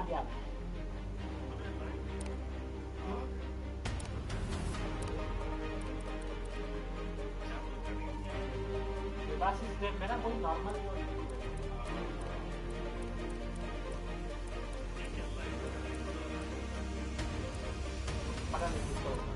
Andiamo. Le basis del mena poi normal magari tutto.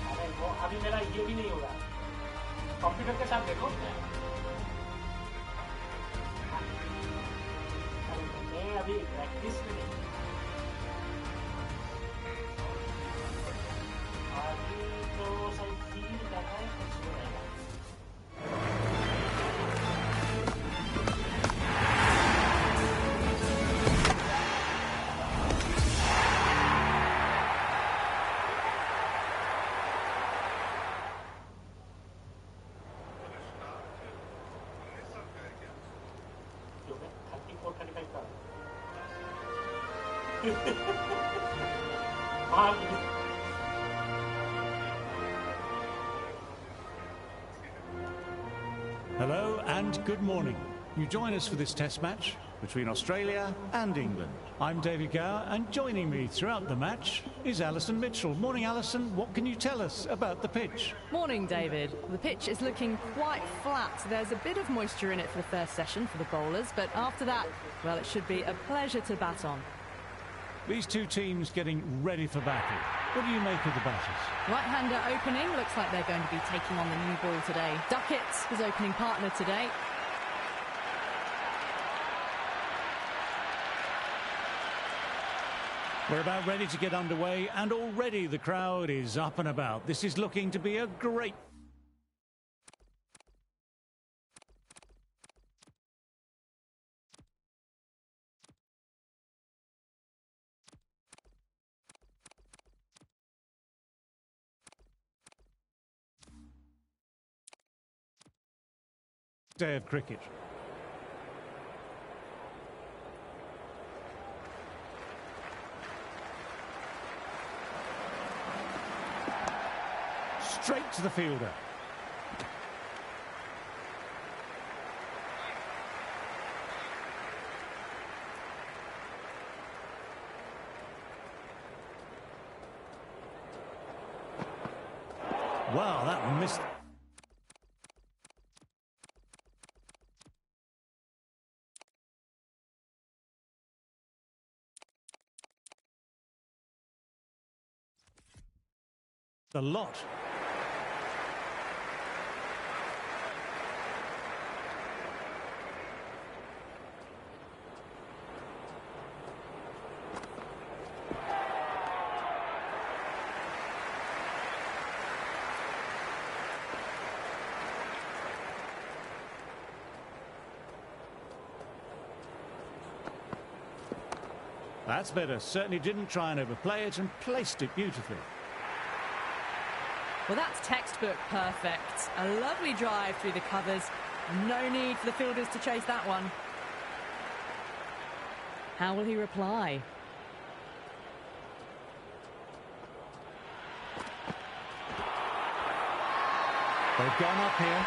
अरे वो अभी मेरा ये भी नहीं होगा कंप्यूटर के साथ देखो मैं अभी प्रैक्टिस में नहीं अभी तो शायद फील कर रहा है कुछ हो रहेगा Hello and good morning. You join us for this test match between Australia and England. I'm David Gower and joining me throughout the match is Alison Mitchell. Morning Alison, what can you tell us about the pitch? Morning David. The pitch is looking quite flat. There's a bit of moisture in it for the first session for the bowlers, but after that, well, it should be a pleasure to bat on. These two teams getting ready for battle. What do you make of the batters? Right-hander opening, looks like they're going to be taking on the new ball today. Duckett, his opening partner today. We're about ready to get underway and already the crowd is up and about. This is looking to be a great day of cricket. Straight to the fielder. Wow, that missed. The lot. That's better. Certainly didn't try and overplay it and placed it beautifully. Well, that's textbook perfect. A lovely drive through the covers. No need for the fielders to chase that one. How will he reply? They've gone up here.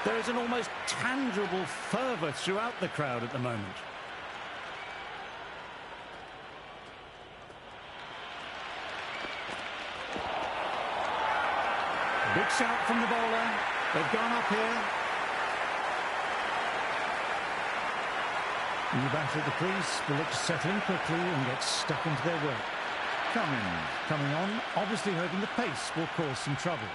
There is an almost tangible fervour throughout the crowd at the moment. Big shout from the bowler. They've gone up here. New batter at the crease will look to settle in quickly and get stuck into their work. Coming on, obviously hoping the pace will cause some trouble.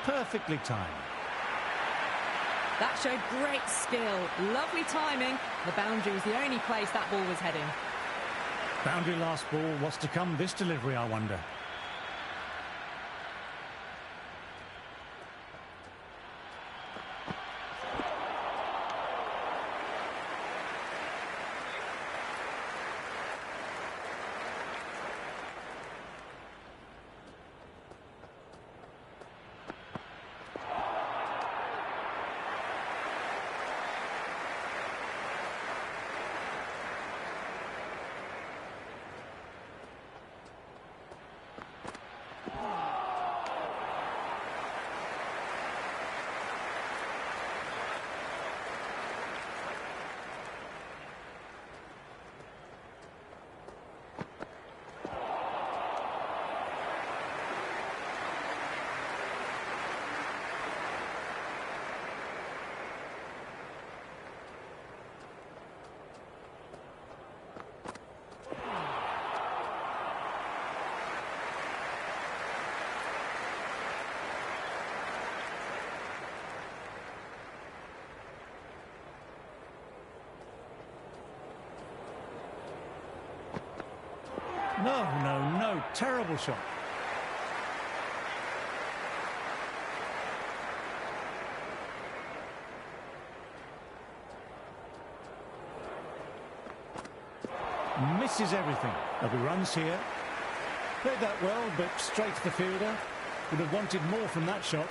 perfectly timed. That showed great skill. Lovely timing. The boundary was the only place that ball was heading. Boundary last ball. What's to come this delivery, I wonder? No, terrible shot. Misses everything. There'll be runs here. Played that well, but straight to the fielder. Would have wanted more from that shot.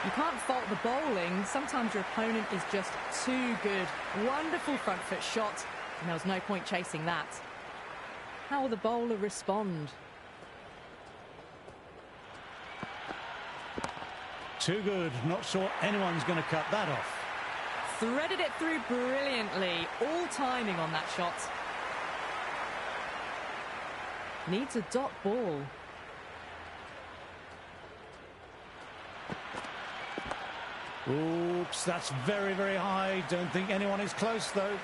You can't fault the bowling. Sometimes your opponent is just too good. Wonderful front foot shot, and there was no point chasing that. How will the bowler respond? Too good. Not sure anyone's going to cut that off. Threaded it through brilliantly. All timing on that shot. Needs a dot ball. Oops, that's very, very high. Don't think anyone is close, though.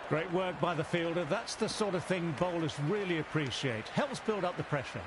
Great work by the fielder. That's the sort of thing bowlers really appreciate. Helps build up the pressure.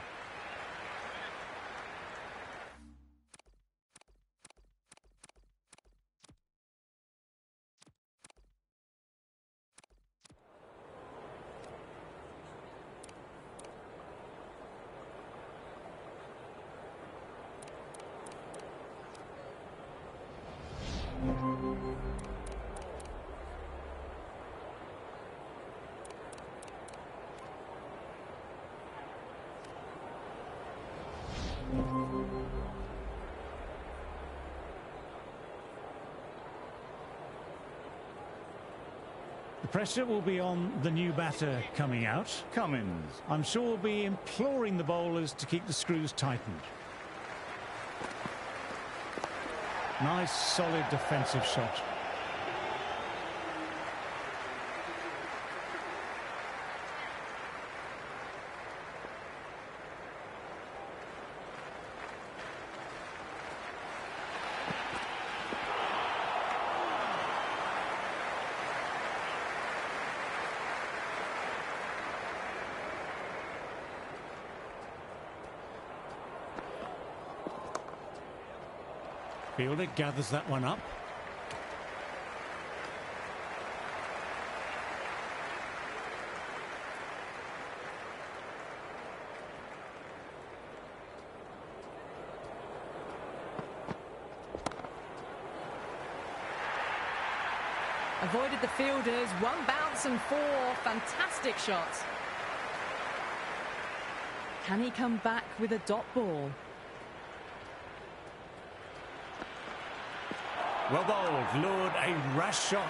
The pressure will be on the new batter coming out, Cummins. I'm sure will be imploring the bowlers to keep the screws tightened. Nice, solid defensive shot. Fielder gathers that one up. Avoided the fielders, one bounce and four. Fantastic shot. Can he come back with a dot ball? Well bowled, lured a rash shot.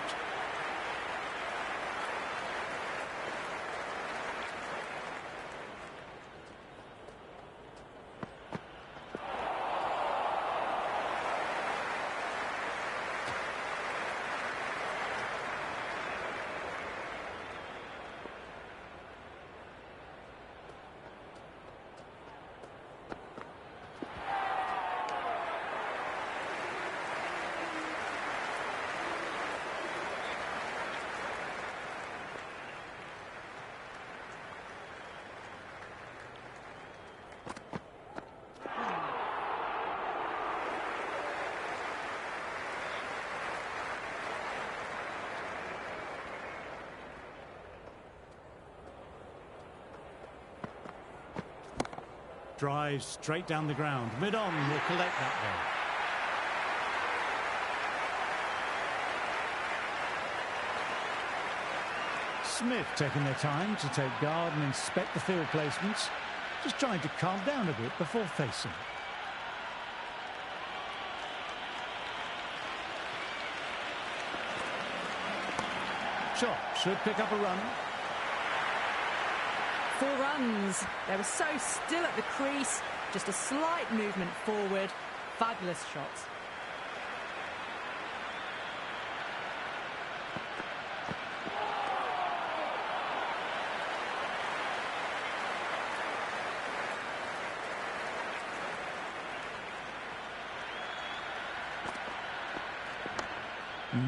Drives straight down the ground. Mid-on will collect that ball. Smith taking their time to take guard and inspect the field placements. Just trying to calm down a bit before facing. Shot should pick up a run. 4 runs. They were so still at the crease. Just a slight movement forward. Fabulous shot.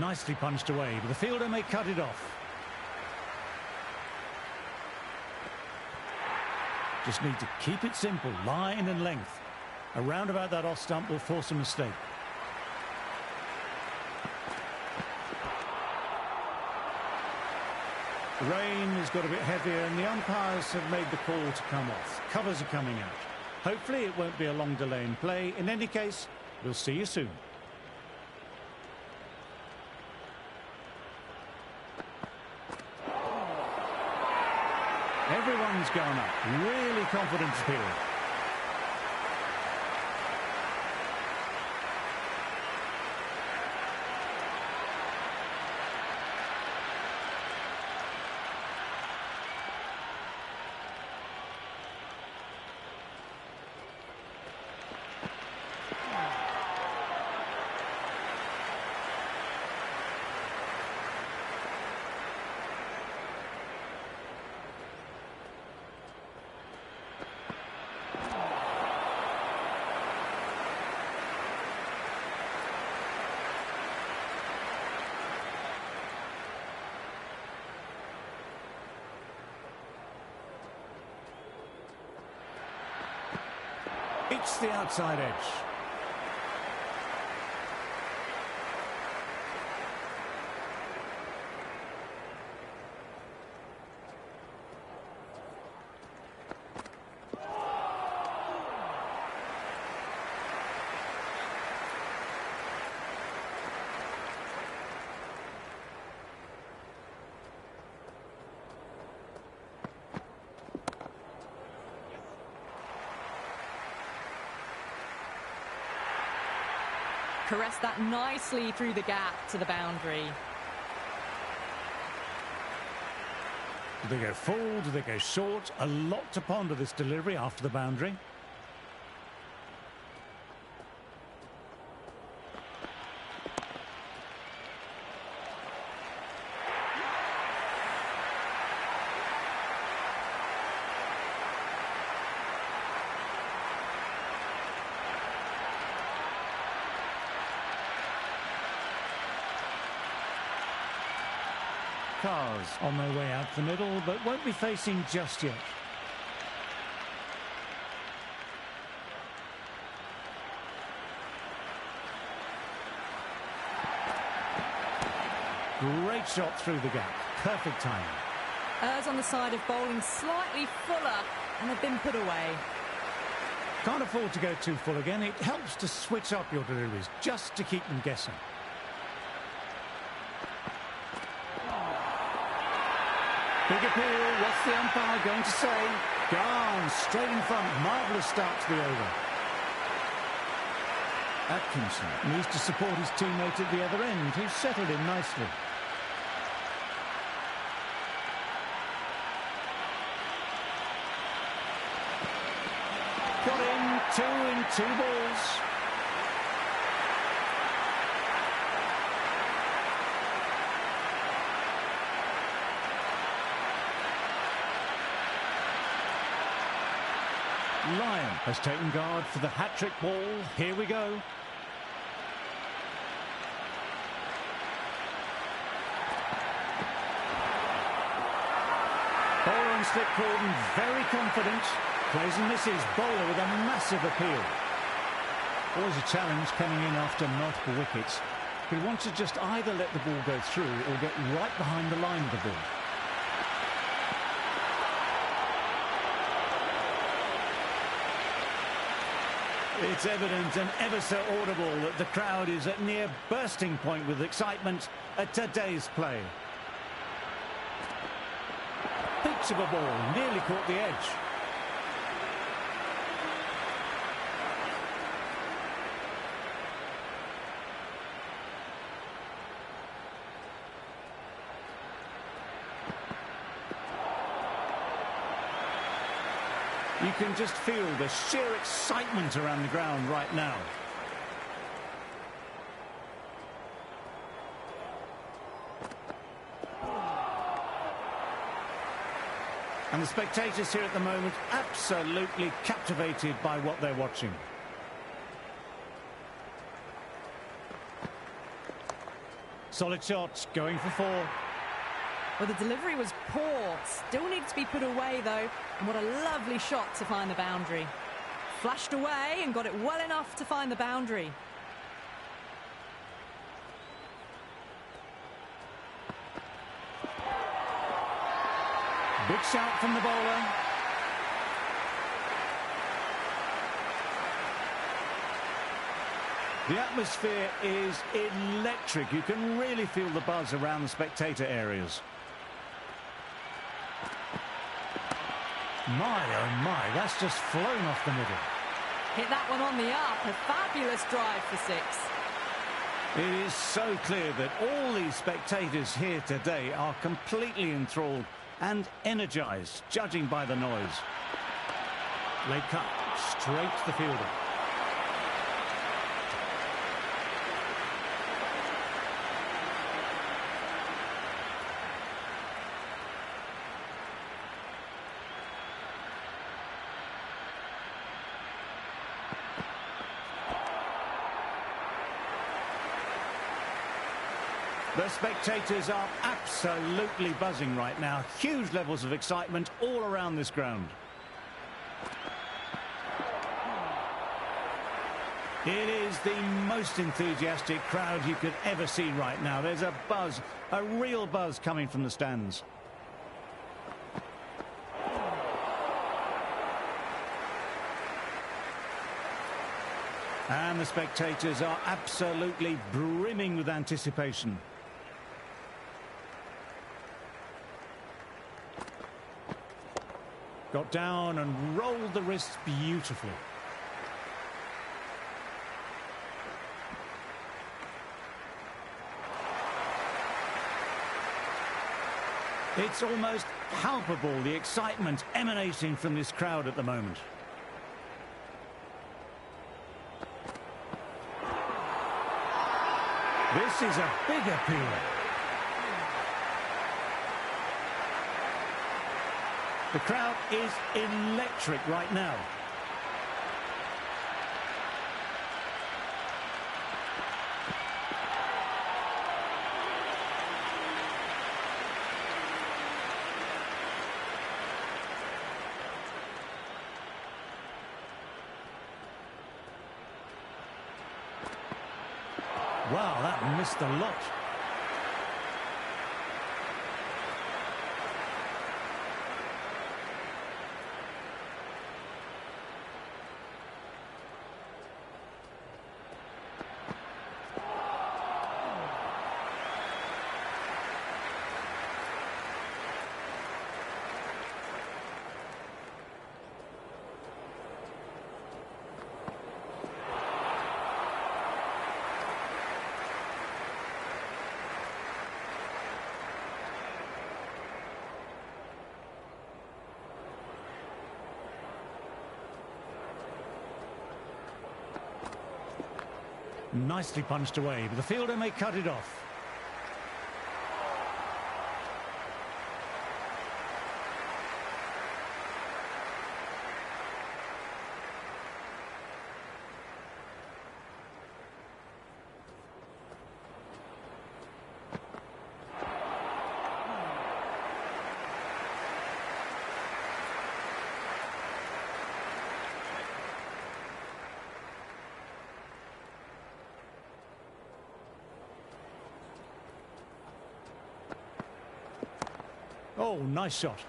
Nicely punched away, but the fielder may cut it off. Just need to keep it simple, line and length. Around about that off stump will force a mistake. The rain has got a bit heavier and the umpires have made the call to come off. Covers are coming out. Hopefully it won't be a long delay in play. In any case, we'll see you soon. Everyone's gone up. Really confident appeal. It's the outside edge. Caressed that nicely through the gap to the boundary. Do they go full? Do they go short? A lot to ponder this delivery after the boundary. Cars on their way out the middle, but won't be facing just yet. Great shot through the gap. Perfect timing. Errs on the side of bowling slightly fuller, and they've been put away. Can't afford to go too full again. It helps to switch up your deliveries, just to keep them guessing. Big appeal. What's the umpire going to say? Gone. Straight in front. Marvellous start to the over. Atkinson needs to support his teammate at the other end, who's settled in nicely. Got in, 2 in 2 balls. Lyon has taken guard for the hat-trick ball. Here we go. Bowler on slip cordon, very confident. Plays and misses. Bowler with a massive appeal. Always a challenge coming in after multiple wickets. He wants to just either let the ball go through or get right behind the line of the ball. It's evident and ever so audible that the crowd is at near bursting point with excitement at today's play. Pitch of a ball, nearly caught the edge. You can just feel the sheer excitement around the ground right now. And the spectators here at the moment absolutely captivated by what they're watching. Solid shots, going for 4. Well, the delivery was poor. Still needs to be put away, though. And what a lovely shot to find the boundary. Flashed away and got it well enough to find the boundary. Big shout from the bowler. The atmosphere is electric. You can really feel the buzz around the spectator areas. My, oh my, that's just flown off the middle. Hit that one on the up. A fabulous drive for 6. It is so clear that all these spectators here today are completely enthralled and energised, judging by the noise. Late cut, straight to the fielder. The spectators are absolutely buzzing right now. Huge levels of excitement all around this ground. It is the most enthusiastic crowd you could ever see right now. There's a buzz, a real buzz coming from the stands. And the spectators are absolutely brimming with anticipation. Got down and rolled the wrists beautifully. It's almost palpable, the excitement emanating from this crowd at the moment. This is a big appeal. The crowd is electric right now. Wow, that missed a lot. Nicely punched away, but the fielder may cut it off. Oh, nice shot.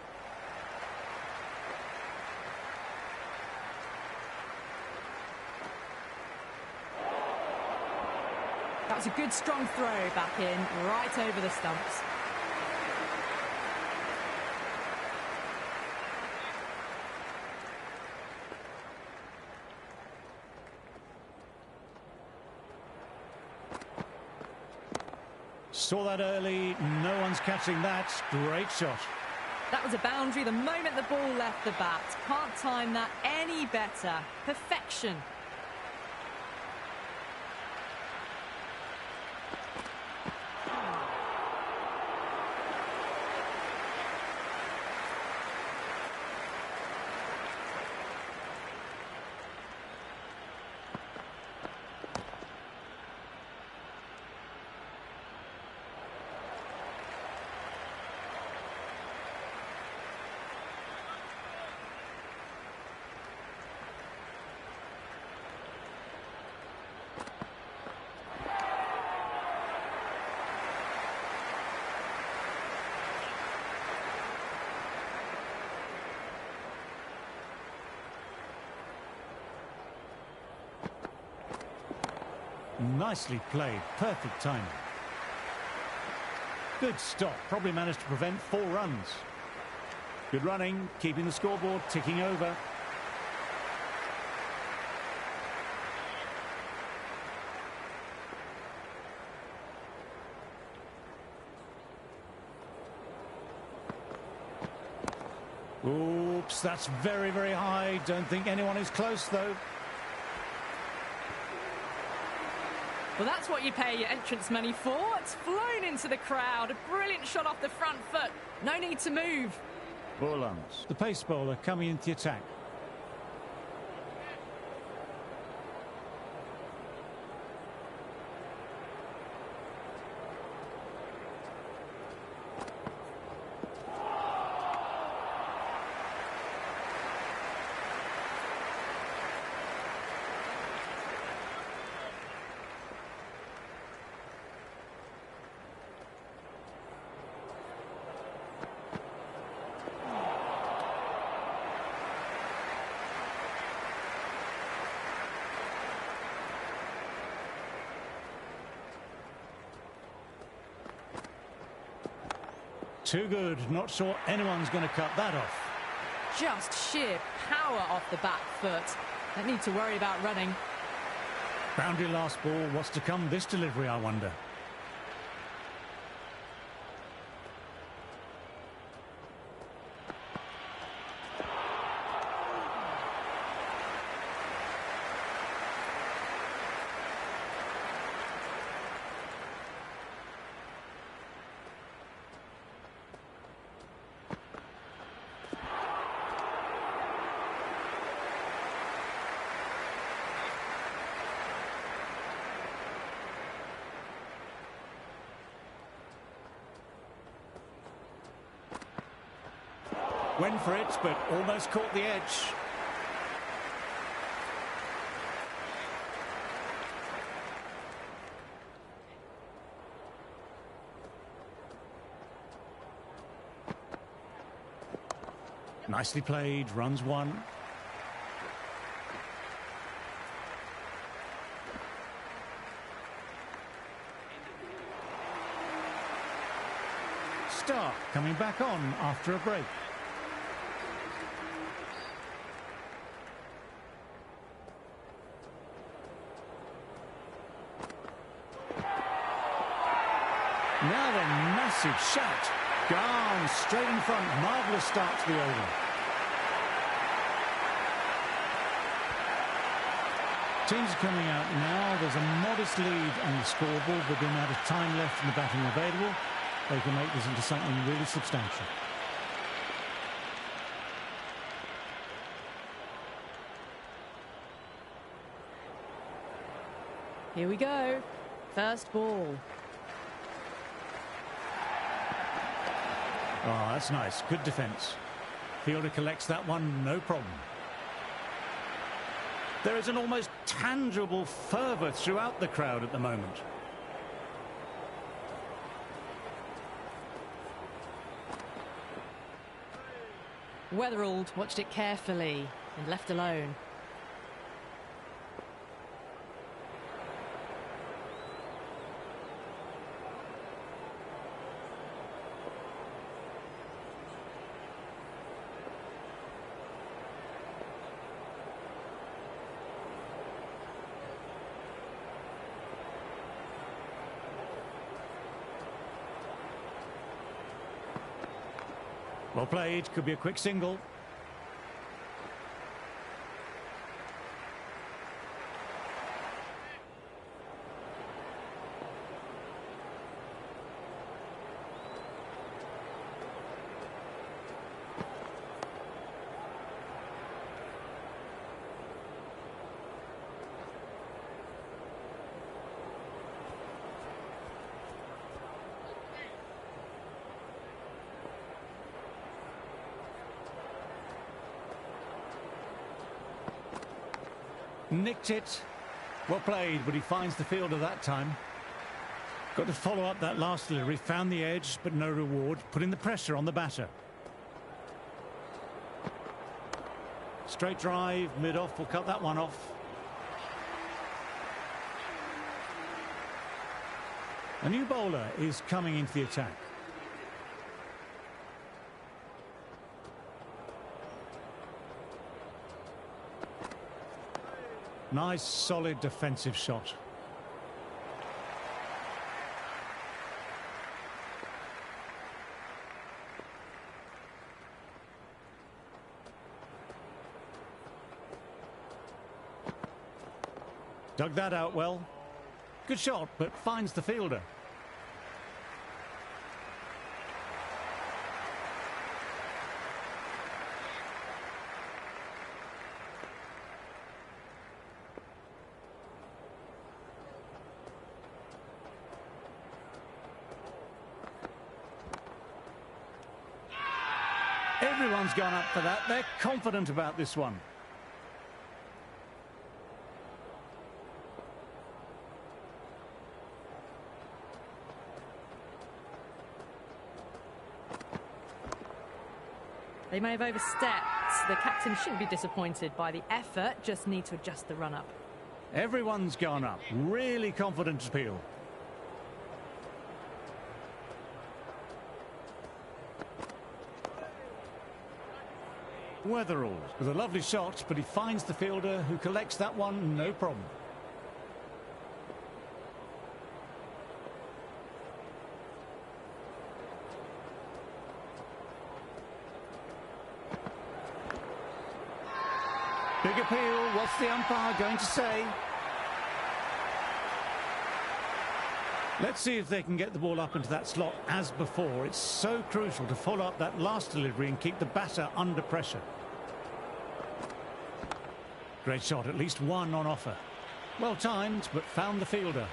That was a good strong throw back in, right over the stumps. Saw that early, no one's catching that. Great shot. That was a boundary the moment the ball left the bat. Can't time that any better. Perfection. Nicely played, perfect timing. Good stop, probably managed to prevent 4 runs. Good running, keeping the scoreboard ticking over. Oops, that's very, very high. Don't think anyone is close, though. Well, that's what you pay your entrance money for. It's flown into the crowd. A brilliant shot off the front foot. No need to move. Borlands, the pace bowler, coming into the attack. Too good. Not sure anyone's going to cut that off. Just sheer power off the back foot. Don't need to worry about running. Boundary last ball. What's to come this delivery, I wonder? Went for it, but almost caught the edge. Nicely played, runs 1. Stark coming back on after a break. Now then, massive shot. Gone straight in front. Marvellous start to the over. Teams are coming out now. There's a modest lead on the scoreboard, but the amount of time left in the batting available, they can make this into something really substantial. Here we go. First ball. Oh, that's nice. Good defence. Fielder collects that one, no problem. There is an almost tangible fervour throughout the crowd at the moment. Weatherald watched it carefully and left alone. Well played, could be a quick single. Nicked it. Well played, but he finds the fielder that time. Got to follow up that last delivery. Found the edge, but no reward. Putting the pressure on the batter. Straight drive, mid-off. Will cut that one off. A new bowler is coming into the attack. Nice, solid defensive shot. Dug that out well. Good shot, but finds the fielder. Everyone's gone up for that. They're confident about this one. They may have overstepped. The captain shouldn't be disappointed by the effort, just need to adjust the run-up. Everyone's gone up. Really confident appeal. Weatherall with a lovely shot, but he finds the fielder who collects that one, no problem. Big appeal. What's the umpire going to say? Let's see if they can get the ball up into that slot as before. It's so crucial to follow up that last delivery and keep the batter under pressure. Great shot, at least one on offer. Well timed, but found the fielder.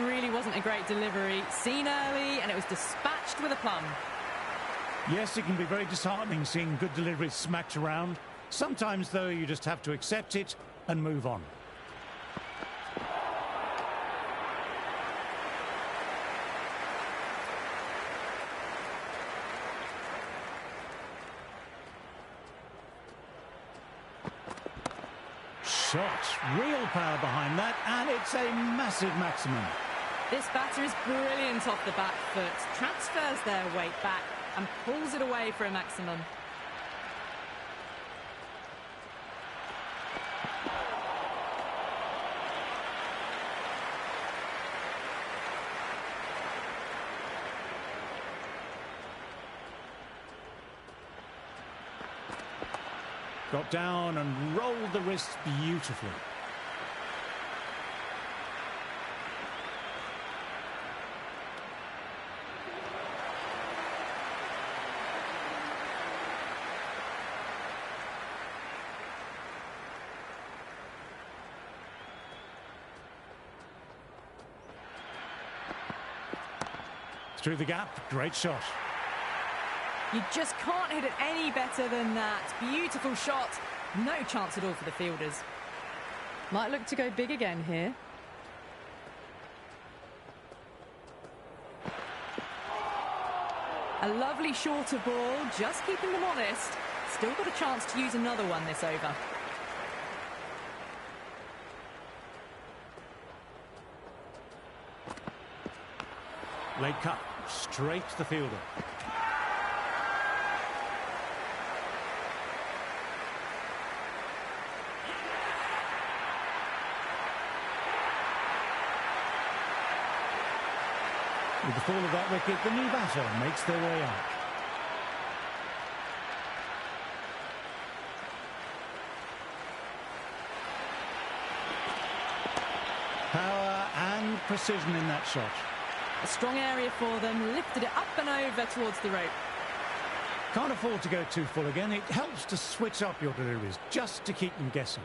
really wasn't a great delivery. Seen early, and it was dispatched with aplomb. Yes, it can be very disheartening seeing good deliveries smacked around. Sometimes, though, you just have to accept it and move on. Shot, real power behind that, and it's a massive maximum. This batter is brilliant off the back foot, transfers their weight back and pulls it away for a maximum. Got down and rolled the wrist beautifully. Through the gap, great shot. You just can't hit it any better than that. Beautiful shot. No chance at all for the fielders. Might look to go big again here. A lovely shorter ball, just keeping them honest. Still got a chance to use another one this over. Late cut, straight to the fielder. With the fall of that wicket, the new batter makes their way out. Power and precision in that shot. A strong area for them, lifted it up and over towards the rope. Can't afford to go too full again. It helps to switch up your deliveries, just to keep them guessing.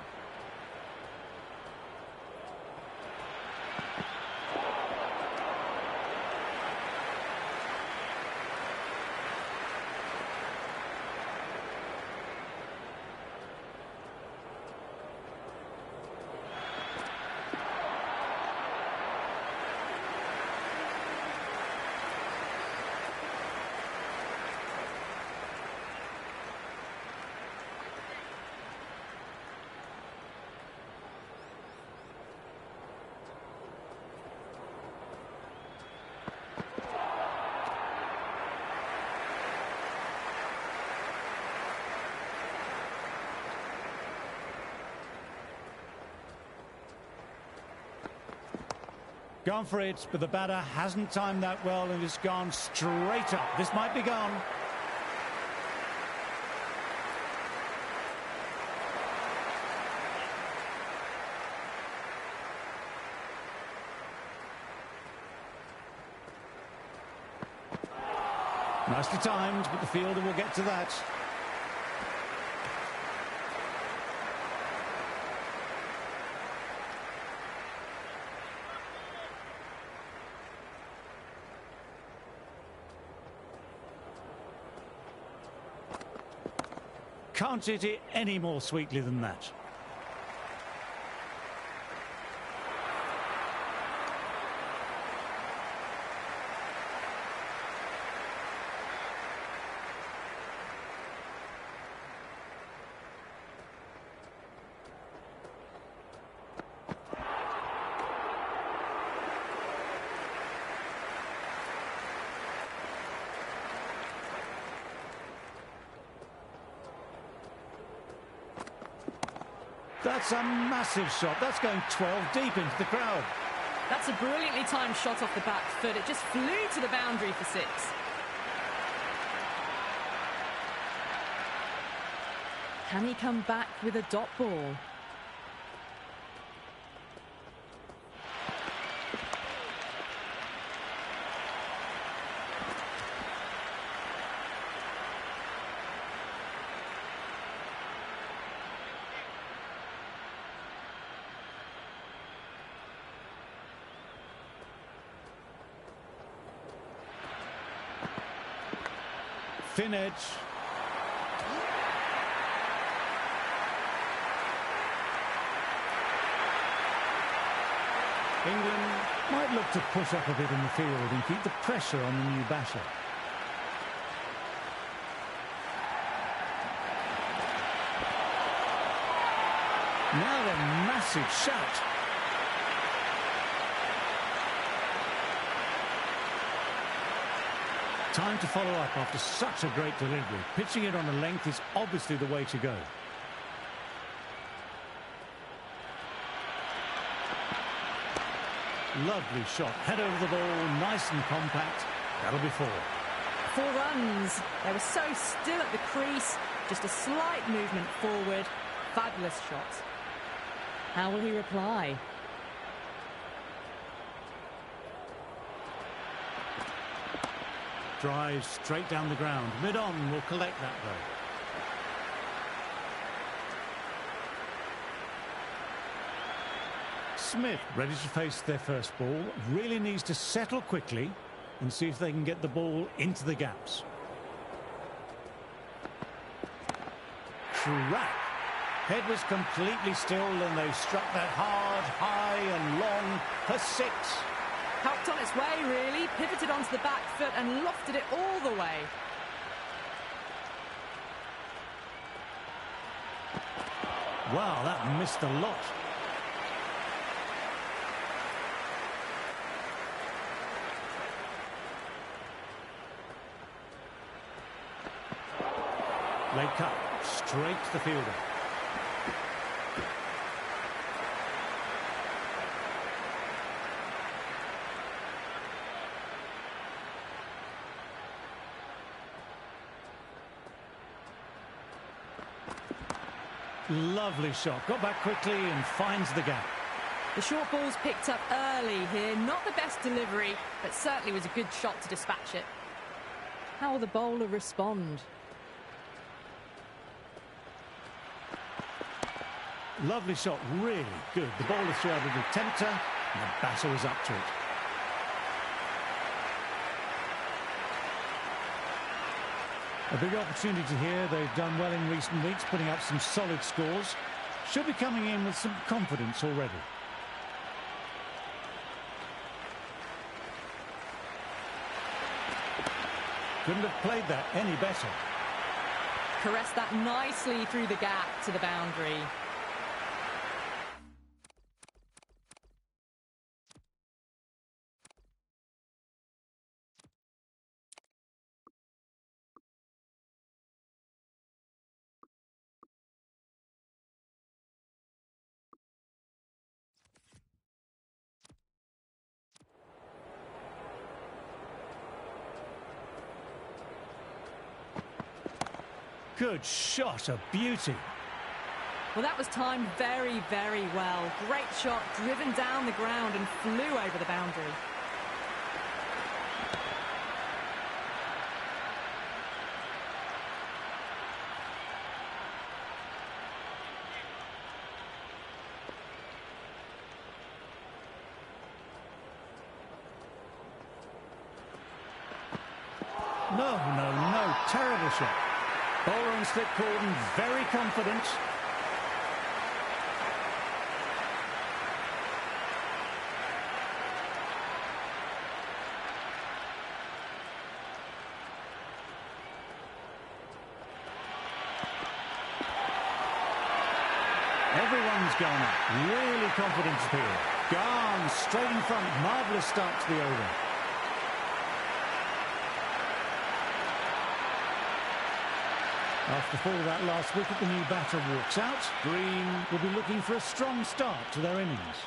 Gone for it, but the batter hasn't timed that well and it's gone straight up. This might be gone. Nicely timed, but the fielder will get to that. Can't hit it any more sweetly than that. That's a massive shot. That's going 12 deep into the crowd. That's a brilliantly timed shot off the back foot. It just flew to the boundary for 6. Can he come back with a dot ball? thin edge. England might look to push up a bit in the field and keep the pressure on the new batter. Now a massive shout. Time to follow up after such a great delivery. Pitching it on a length is obviously the way to go. Lovely shot. Head over the ball, nice and compact. That'll be 4. 4 runs. They were so still at the crease. Just a slight movement forward. Fabulous shot. How will he reply? Drives straight down the ground. Mid-on will collect that though. Smith ready to face their first ball. Really needs to settle quickly and see if they can get the ball into the gaps. Crack. Head was completely still and they struck that hard, high and long for 6. Helped on its way, really. Pivoted onto the back foot and lofted it all the way. Wow, that missed a lot. Late cut, straight to the fielder. Lovely shot. Got back quickly and finds the gap. The short ball's picked up early here. Not the best delivery, but certainly was a good shot to dispatch it. How will the bowler respond? Lovely shot, really good. The bowler threw out a little tempter and the batter was up to it. A big opportunity here. They've done well in recent weeks, putting up some solid scores. Should be coming in with some confidence already. Couldn't have played that any better. Caressed that nicely through the gap to the boundary. Good shot, a beauty. Well, that was timed very, very well. Great shot, driven down the ground and flew over the boundary. No, terrible shot. Bowler on slip cordon, very confident. Everyone's gone up. Really confident here. Gone straight in front. Marvellous start to the over. After the fall of that last wicket, the new batter walks out. Green will be looking for a strong start to their innings.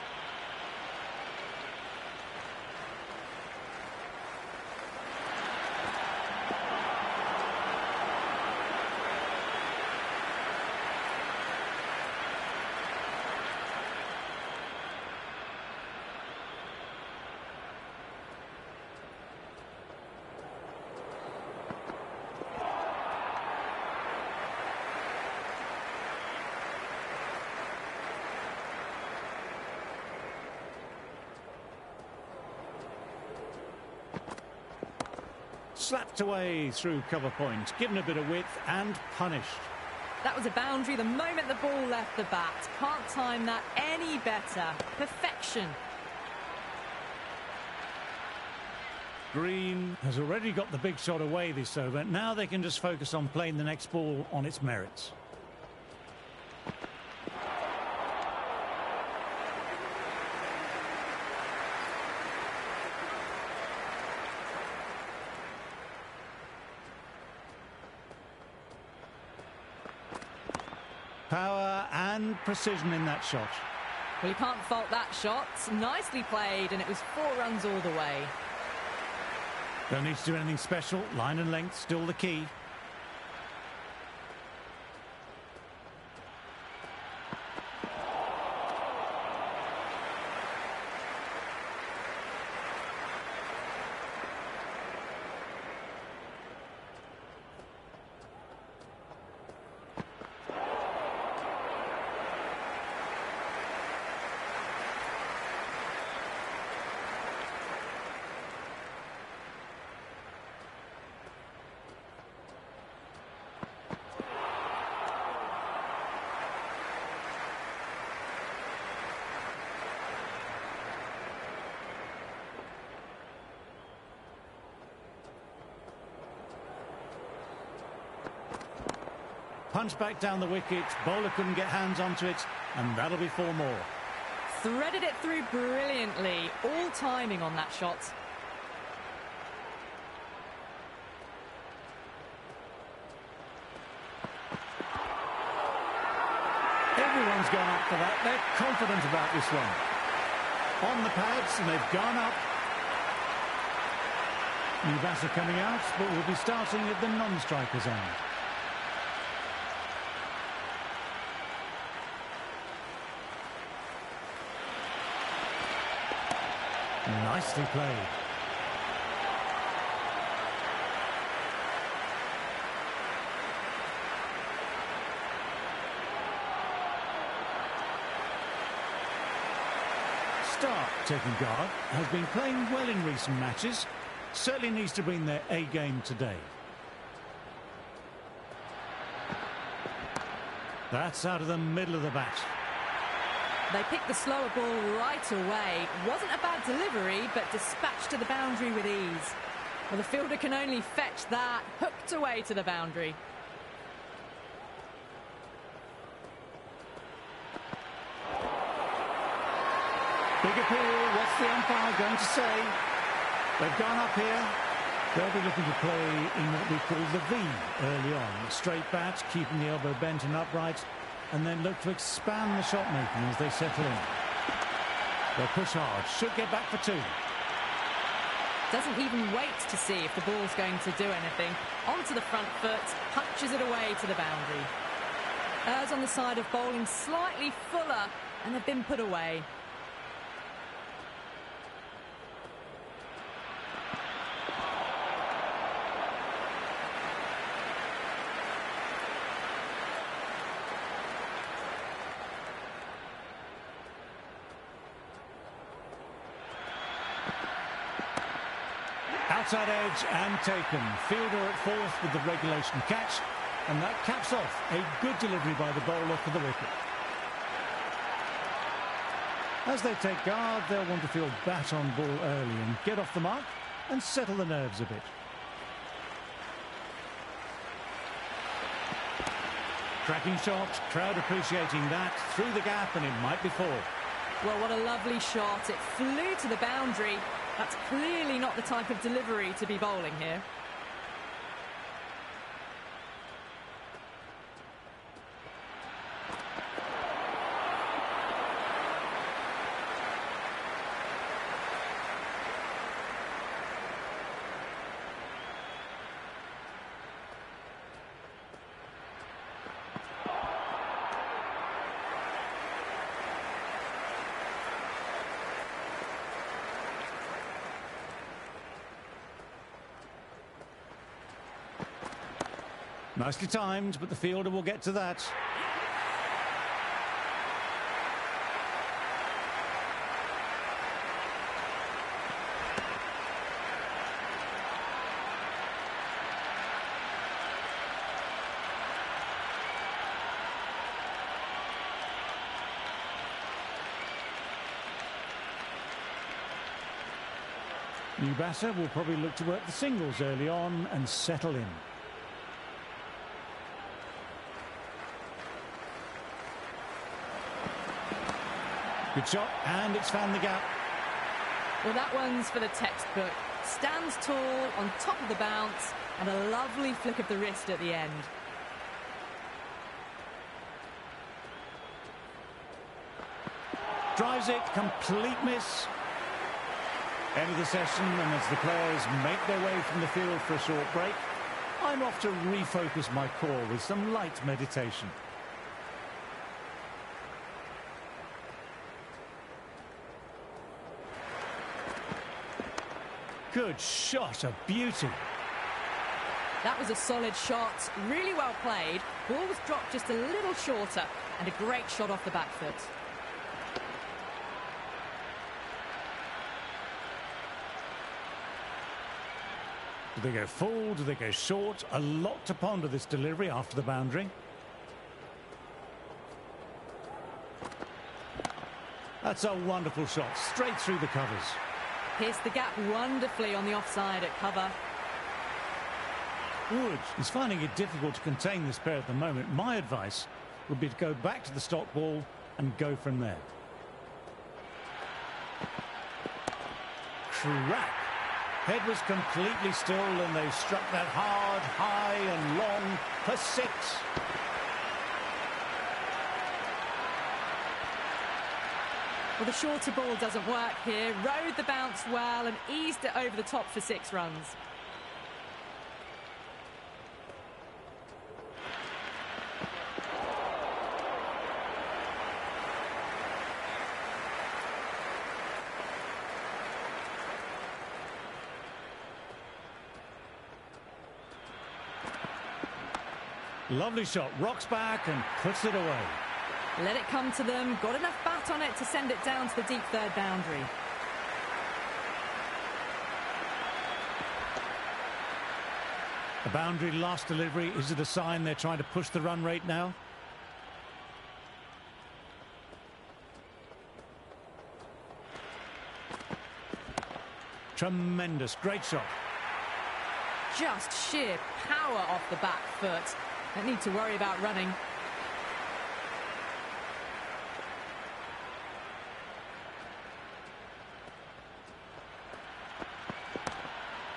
slapped away through cover point, given a bit of width and punished. That was a boundary the moment the ball left the bat. Can't time that any better. Perfection. Green has already got the big shot away this over. Now they can just focus on playing the next ball on its merits. Power and precision in that shot. Well, you can't fault that shot. Nicely played, and it was 4 runs all the way. Don't need to do anything special. Line and length still the key. Punch back down the wicket, bowler couldn't get hands onto it, and that'll be 4 more. Threaded it through brilliantly, all timing on that shot. Everyone's gone up for that. They're confident about this one. On the pads, and they've gone up. New batter coming out, but we'll be starting at the non-striker's end. Nicely played. Stark, taking guard, has been playing well in recent matches. Certainly needs to bring their A game today. That's out of the middle of the bat. They picked the slower ball right away. Wasn't a bad delivery, but dispatched to the boundary with ease. Well, the fielder can only fetch that, hooked away to the boundary. Big appeal. What's the umpire going to say? They've gone up here. They'll be looking to play in what we call the V early on. Straight bat, keeping the elbow bent and upright, and then look to expand the shot making as they settle in. They'll push hard, should get back for 2. Doesn't even wait to see if the ball's going to do anything. Onto the front foot, punches it away to the boundary. Errs on the side of bowling slightly fuller, and they've been put away. Outside edge and taken. Fielder at 4th with the regulation catch, and that caps off a good delivery by the bowler for the wicket. As they take guard, they'll want to feel bat on ball early and get off the mark and settle the nerves a bit. Cracking shot, crowd appreciating that, through the gap, and it might be 4. Well, what a lovely shot. It flew to the boundary. That's clearly not the type of delivery to be bowling here. Nicely timed, but the fielder will get to that. New batter will probably look to work the singles early on and settle in. Good shot, and it's found the gap. Well, that one's for the textbook. Stands tall, on top of the bounce, and a lovely flick of the wrist at the end. Drives it, complete miss. End of the session, and as the players make their way from the field for a short break, I'm off to refocus my core with some light meditation. Good shot, a beauty. That was a solid shot, really well played. Ball was dropped just a little shorter, and a great shot off the back foot. Do they go full? Do they go short? A lot to ponder this delivery after the boundary. That's a wonderful shot, straight through the covers. Pierced the gap wonderfully on the offside at cover. Wood is finding it difficult to contain this pair at the moment. My advice would be to go back to the stop ball and go from there. Crack. Head was completely still and they struck that hard, high and long for 6. Well, the shorter ball doesn't work here. Rode the bounce well and eased it over the top for 6 runs. Lovely shot, rocks back and puts it away. Let it come to them, got enough bat on it to send it down to the deep third boundary. A boundary last delivery, is it a sign they're trying to push the run rate now? Tremendous, great shot. Just sheer power off the back foot. Don't need to worry about running.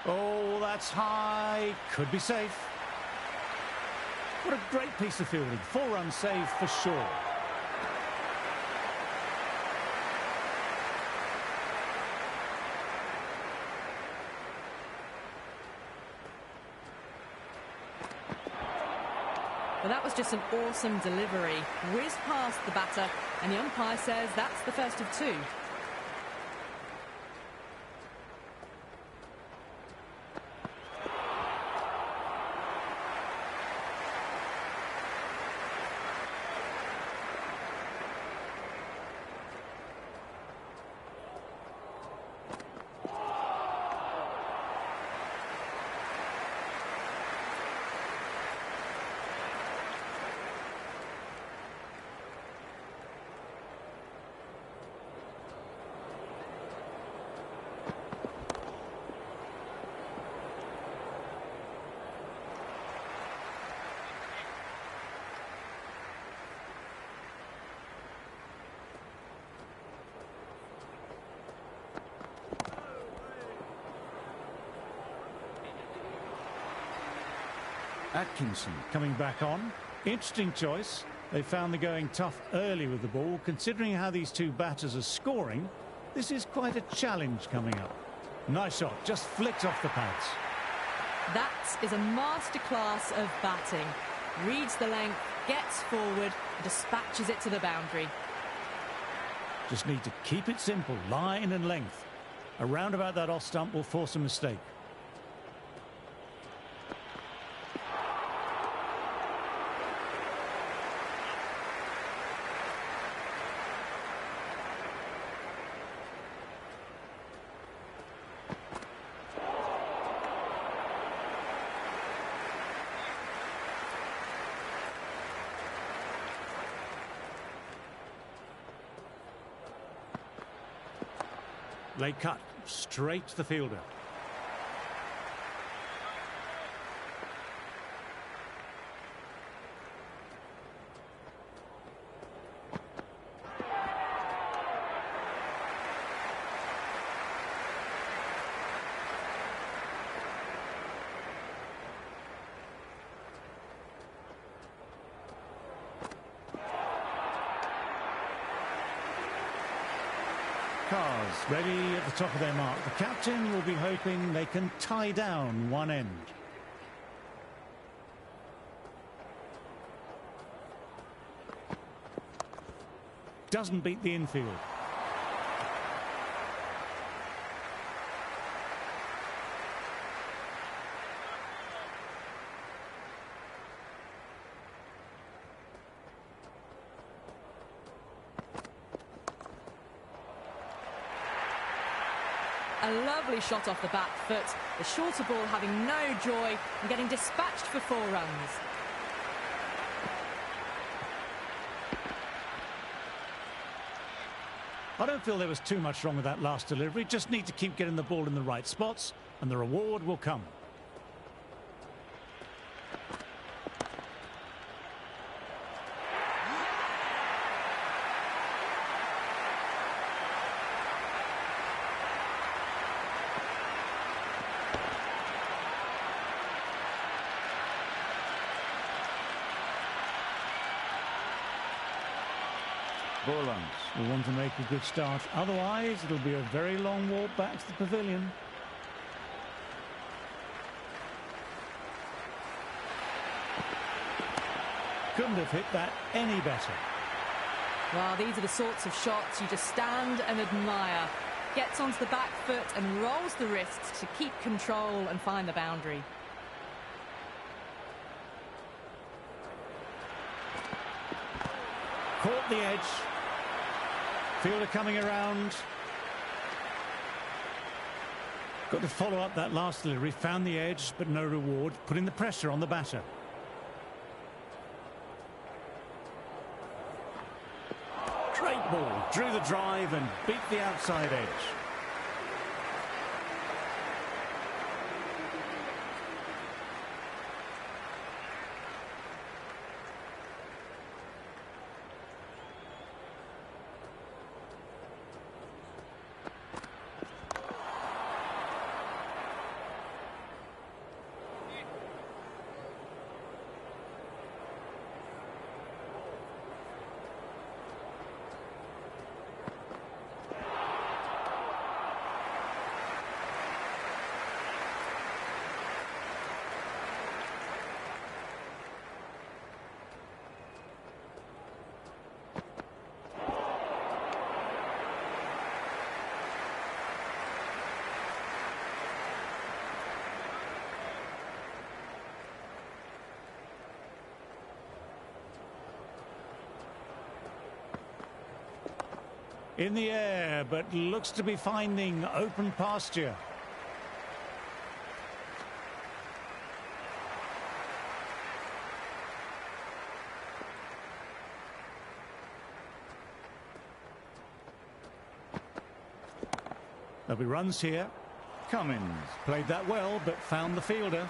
Oh, that's high. Could be safe. What a great piece of fielding. 4-run save for sure. But that was just an awesome delivery. Whizzed past the batter, and the umpire says that's the first of 2. Atkinson coming back on. Interesting choice. They found the going tough early with the ball. Considering how these two batters are scoring, this is quite a challenge coming up. Nice shot, just flicked off the pads. That is a masterclass of batting. Reads the length, gets forward, dispatches it to the boundary. Just need to keep it simple, line and length. Around about that off stump will force a mistake. Late cut, straight to the fielder. Cars ready at the top of their mark. The captain will be hoping they can tie down one end. Doesn't beat the infield. A lovely shot off the back foot. The shorter ball having no joy and getting dispatched for 4 runs. I don't feel there was too much wrong with that last delivery. Just need to keep getting the ball in the right spots and the reward will come. Borlands will want to make a good start. Otherwise, it'll be a very long walk back to the pavilion. Couldn't have hit that any better. Well, these are the sorts of shots you just stand and admire. Gets onto the back foot and rolls the wrists to keep control and find the boundary. Caught the edge. Fielder coming around. Got to follow up that last delivery. Found the edge, but no reward. Putting the pressure on the batter. Great ball. Drew the drive and beat the outside edge. In the air, but looks to be finding open pasture. There'll be runs here. Cummins played that well, but found the fielder.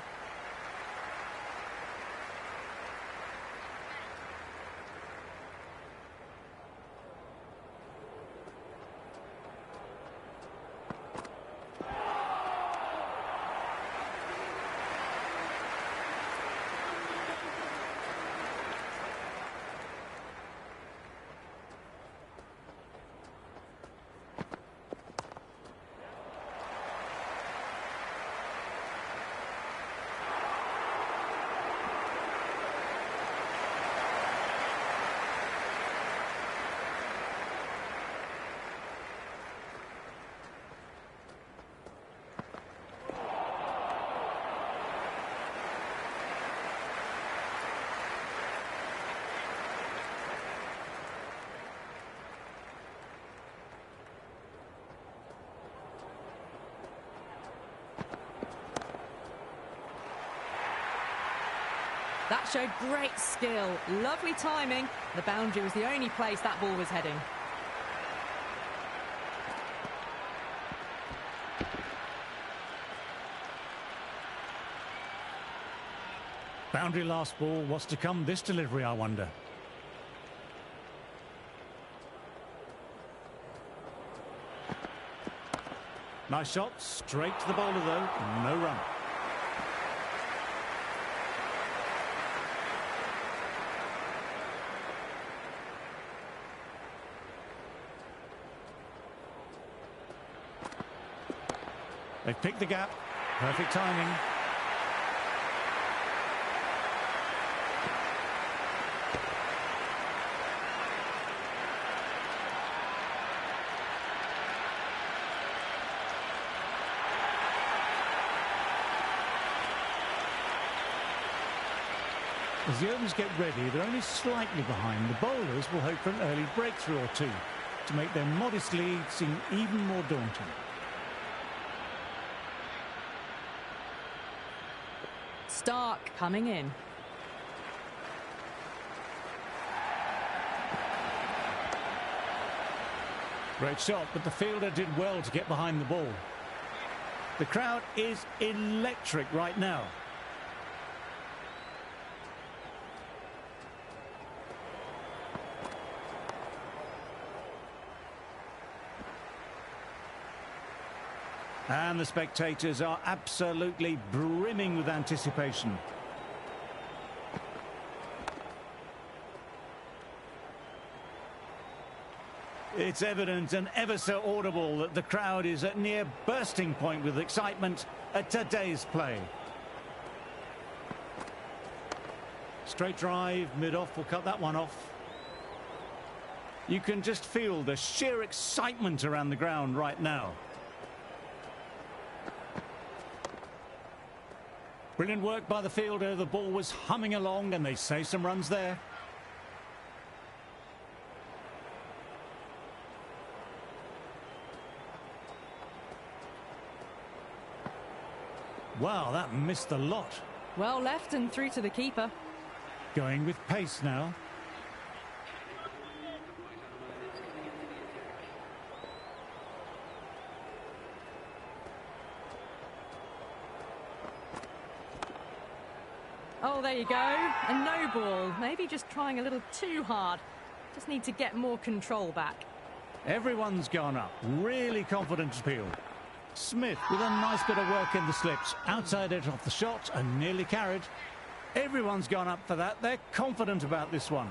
That showed great skill, lovely timing. The boundary was the only place that ball was heading. Boundary last ball. What's to come this delivery, I wonder? Nice shot. Straight to the bowler, though. No run. They've picked the gap. Perfect timing. As the openers get ready, they're only slightly behind. The bowlers will hope for an early breakthrough or two to make their modest lead seem even more daunting. Stark coming in. Great shot, but the fielder did well to get behind the ball. The crowd is electric right now. And the spectators are absolutely brimming with anticipation. It's evident and ever so audible that the crowd is at near bursting point with excitement at today's play. Straight drive, mid-off, will cut that one off. You can just feel the sheer excitement around the ground right now. Brilliant work by the fielder. The ball was humming along and they save some runs there. Wow, that missed a lot. Well left and through to the keeper. Going with pace now. Oh, there you go. A no ball. Maybe just trying a little too hard. Just need to get more control back. Everyone's gone up. Really confident appeal. Smith with a nice bit of work in the slips. Outside it off the shot and nearly carried. Everyone's gone up for that. They're confident about this one.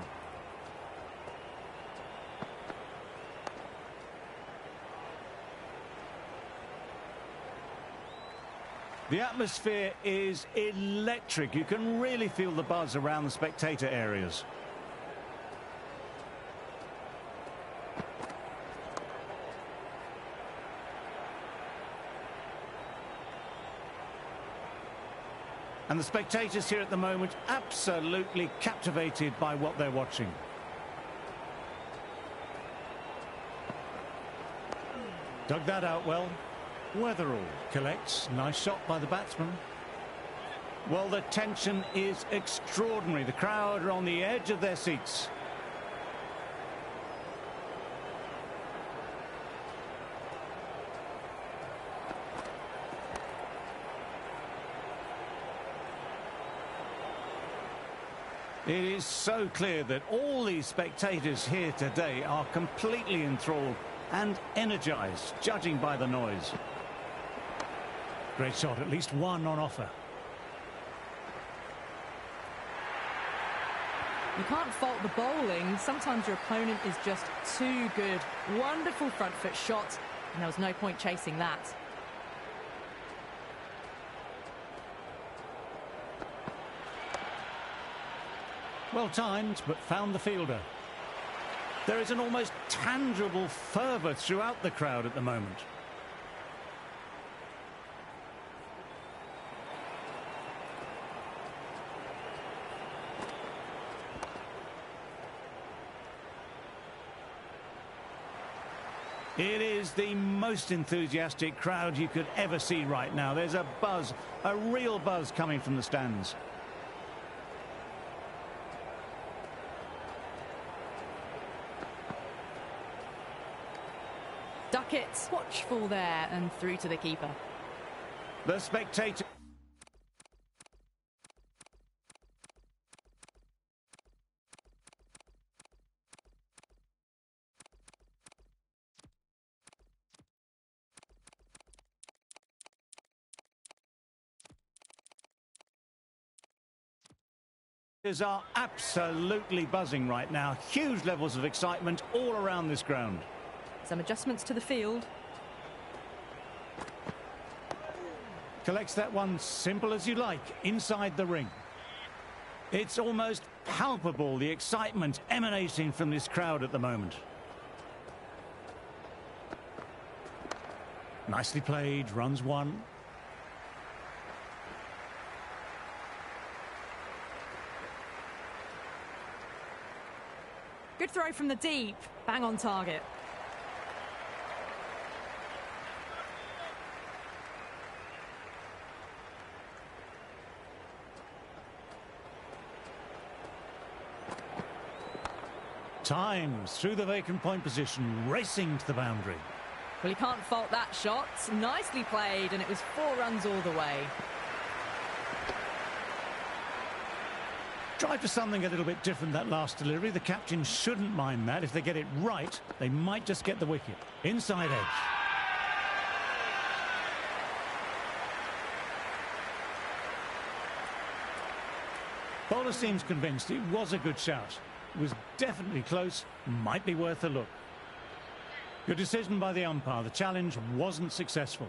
The atmosphere is electric. You can really feel the buzz around the spectator areas. And the spectators here at the moment absolutely captivated by what they're watching. Dug that out well. Weatherall collects. Nice shot by the batsman. Well, the tension is extraordinary. The crowd are on the edge of their seats. It is so clear that all these spectators here today are completely enthralled and energized, judging by the noise. Great shot, at least one on offer. You can't fault the bowling. Sometimes your opponent is just too good. Wonderful front foot shot, and there was no point chasing that. Well timed, but found the fielder. There is an almost tangible fervour throughout the crowd at the moment. It is the most enthusiastic crowd you could ever see right now. There's a buzz, a real buzz coming from the stands. Duckett, watchful there and through to the keeper. The spectator. Players are absolutely buzzing right now. Huge levels of excitement all around this ground. Some adjustments to the field. Collects that one simple as you like, inside the ring. It's almost palpable, the excitement emanating from this crowd at the moment. Nicely played, runs one. Good throw from the deep, bang on target. Times through the vacant point position, racing to the boundary. Well, you can't fault that shot. Nicely played, and it was 4 runs all the way. Tried for something a little bit different that last delivery. The captain shouldn't mind that. If they get it right, they might just get the wicket. Inside edge. Bowler seems convinced it was a good shout. It was definitely close, might be worth a look. Good decision by the umpire. The challenge wasn't successful.